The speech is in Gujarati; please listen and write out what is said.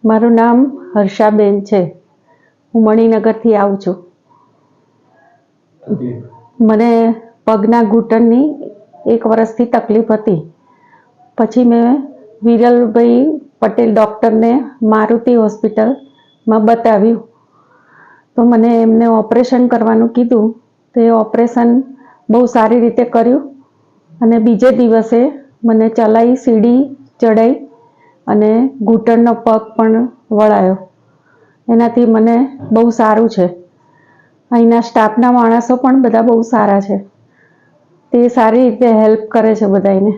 મારું નામ હર્ષા બેન છે. હું મણિનગરથી આવું છું. મને પગના ઘૂંટણની 1 વર્ષથી તકલીફ હતી. પછી મેં વિરલભાઈ પટેલ ડૉક્ટરને મારુતિ હોસ્પિટલમાં બતાવ્યું તો મને એમને ઓપરેશન કરવાનું કીધું. તો એ ઓપરેશન બહુ સારી રીતે કર્યું અને બીજે દિવસે મને ચલાઈ સીડી ચડાઈ અને ઘૂંટણનો પગ પણ વળાયો. એનાથી મને બહુ સારું છે. અહીંના સ્ટાફના માણસો પણ બધા બહુ સારા છે. તે સારી રીતે હેલ્પ કરે છે બધાને.